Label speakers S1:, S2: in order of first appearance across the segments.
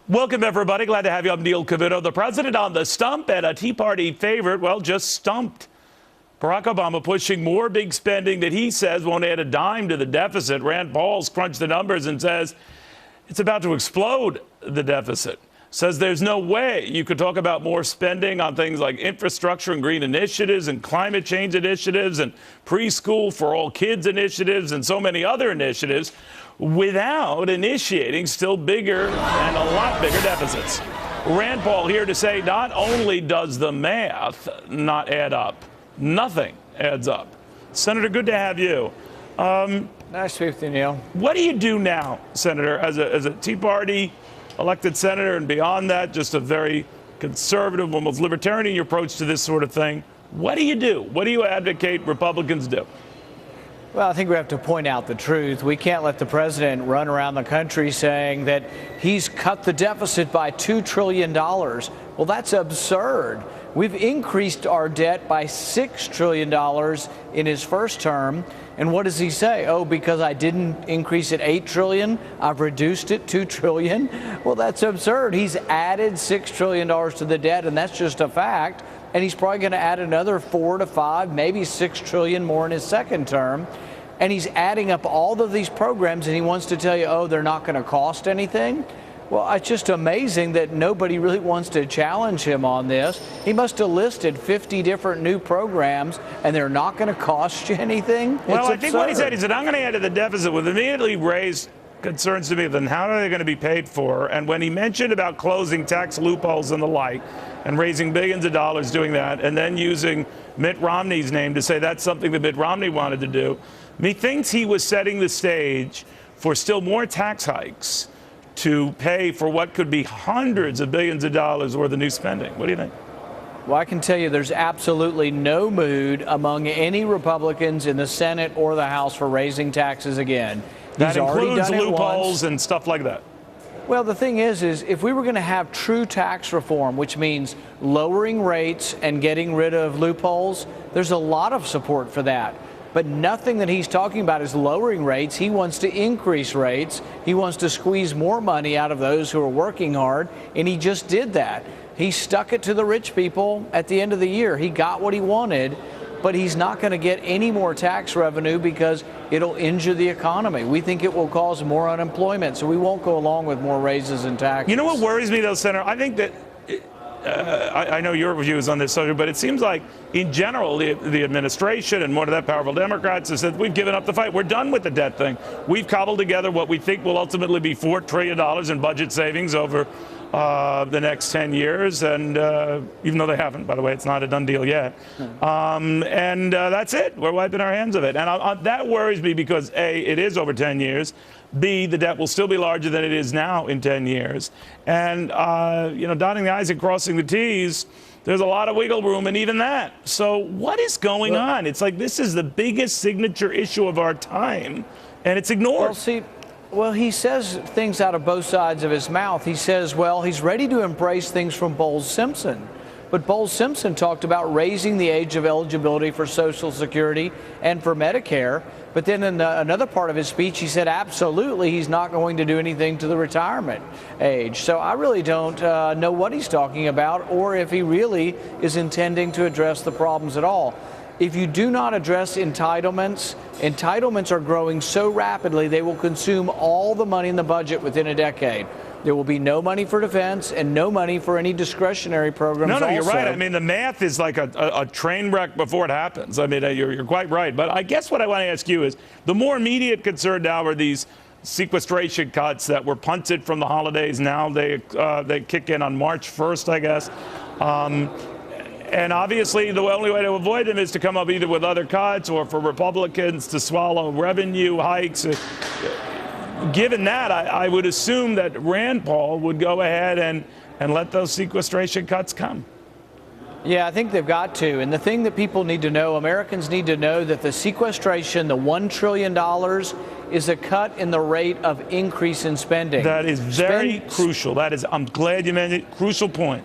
S1: Welcome, everybody. Glad to have you. I'm Neil Cavuto. The president on the stump and a Tea Party favorite, well, just stumped. Barack Obama pushing more big spending that he says won't add a dime to the deficit. Rand Paul's crunched the numbers and says it's about to explode the deficit. Says there's no way you could talk about more spending on things like infrastructure and green initiatives and climate change initiatives and preschool for all kids initiatives and so many other initiatives without initiating still bigger and a lot bigger deficits. Rand Paul here to say not only does the math not add up, nothing adds up. Senator, good to have you.
S2: Nice to be with you, Neil.
S1: What do you do now, Senator, as a Tea Party elected senator, and beyond that, just a very conservative, almost libertarian approach to this sort of thing? What do you do? What do you advocate Republicans do?
S2: Well, I think we have to point out the truth. We can't let the president run around the country saying that he's cut the deficit by $2 trillion. Well, that's absurd. We've increased our debt by $6 trillion in his first term. And what does he say? Oh, because I didn't increase it $8 trillion, I've reduced it $2 trillion. Well, that's absurd. He's added $6 trillion to the debt, and that's just a fact. And he's probably going to add another 4 to 5, maybe $6 trillion more in his second term. And he's adding up all of these programs, and he wants to tell you, oh, they're not going to cost anything. Well, it's just amazing that nobody really wants to challenge him on this. He must have listed 50 different new programs, and they're not going to cost you anything.
S1: Well, I think what he said, I'm going to add to the deficit, with immediately raised concerns to me, then how are they going to be paid for? And when he mentioned about closing tax loopholes and the like, and raising billions of dollars doing that, and then using Mitt Romney's name to say that's something that Mitt Romney wanted to do, methinks he was setting the stage for still more tax hikes to pay for what could be hundreds of billions of dollars worth of new spending. What do you think?
S2: Well, I can tell you there's absolutely no mood among any Republicans in the Senate or the House for raising taxes again.
S1: That includes loopholes and stuff like that.
S2: Well, the thing is if we were going to have true tax reform, which means lowering rates and getting rid of loopholes, there's a lot of support for that. But nothing that he's talking about is lowering rates. He wants to increase rates. He wants to squeeze more money out of those who are working hard, and he just did that. He stuck it to the rich people at the end of the year. He got what he wanted, but he's not going to get any more tax revenue because it'll injure the economy. We think it will cause more unemployment, so we won't go along with more raises in taxes.
S1: You know what worries me, though, Senator? I think that I know your views on this subject, but it seems like, in general, the administration and one of that powerful Democrats has said, we've given up the fight. We're done with the debt thing. We've cobbled together what we think will ultimately be $4 trillion in budget savings over the next 10 years. And even though they haven't, by the way, it's not a done deal yet. And that's it. We're wiping our hands of it. And that worries me because, A, it is over 10 years. B, the debt will still be larger than it is now in 10 years. And, dotting the I's and crossing the T's, there's a lot of wiggle room in even that. So what is going on? It's like this is the biggest signature issue of our time, and it's ignored.
S2: Well, he says things out of both sides of his mouth. He says, well, he's ready to embrace things from Bowles-Simpson. But Bowles-Simpson talked about raising the age of eligibility for Social Security and for Medicare. But then in another part of his speech, he said absolutely he's not going to do anything to the retirement age. So I really don't know what he's talking about or if he really is intending to address the problems at all. If you do not address entitlements are growing so rapidly they will consume all the money in the budget within a decade. There will be no money for defense and no money for any discretionary programs.
S1: No, you're right. I mean, the math is like a train wreck before it happens. I mean, you're quite right. But I guess what I want to ask you is the more immediate concern now are these sequestration cuts that were punted from the holidays. Now they kick in on March 1st, I guess. And obviously, the only way to avoid them is to come up either with other cuts or for Republicans to swallow revenue hikes. Given that, I would assume that Rand Paul would go ahead and let those sequestration cuts come.
S2: Yeah, I think they've got to. And the thing that people need to know, Americans need to know that the sequestration, the $1 trillion, is a cut in the rate of increase in spending.
S1: That is very crucial. I'm glad you mentioned it. Crucial point.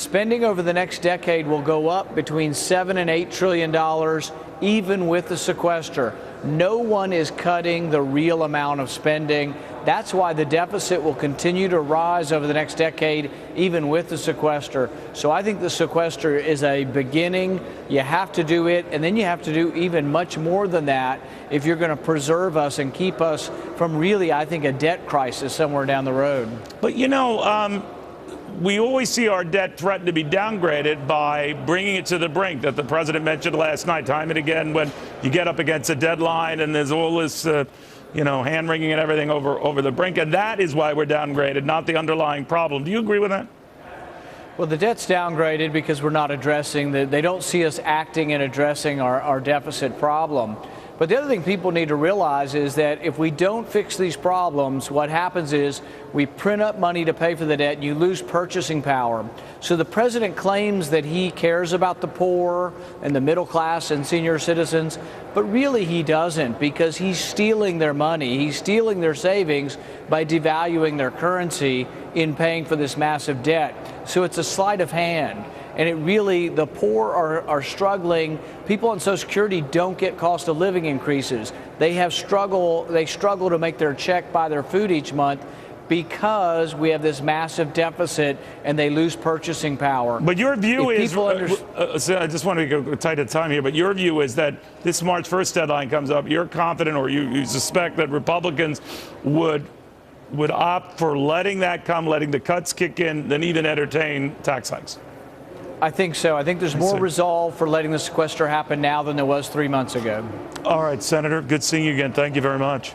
S2: Spending over the next decade will go up between $7 and $8 trillion, even with the sequester. No one is cutting the real amount of spending. That's why the deficit will continue to rise over the next decade, even with the sequester. So I think the sequester is a beginning. You have to do it, and then you have to do even much more than that if you're going to preserve us and keep us from really, I think, a debt crisis somewhere down the road.
S1: But we always see our debt threatened to be downgraded by bringing it to the brink that the president mentioned last night, time and again, when you get up against a deadline and there's all this, hand wringing and everything over the brink. And that is why we're downgraded, not the underlying problem. Do you agree with that?
S2: Well, the debt's downgraded because we're not addressing they don't see us acting and addressing our deficit problem. But the other thing people need to realize is that if we don't fix these problems, what happens is we print up money to pay for the debt and you lose purchasing power. So the president claims that he cares about the poor and the middle class and senior citizens, but really he doesn't, because he's stealing their money. He's stealing their savings by devaluing their currency in paying for this massive debt. So it's a sleight of hand. And the poor are struggling. People on Social Security don't get cost of living increases. They struggle to make their check buy their food each month because we have this massive deficit and they lose purchasing power.
S1: But your view is, I just want to go tight at time here, but your view is that this March 1st deadline comes up. You're confident, or you suspect that Republicans would opt for letting that come, letting the cuts kick in, than even entertain tax hikes?
S2: I think so. I think there's more resolve for letting the sequester happen now than there was 3 months ago.
S1: All right, Senator, good seeing you again. Thank you very much.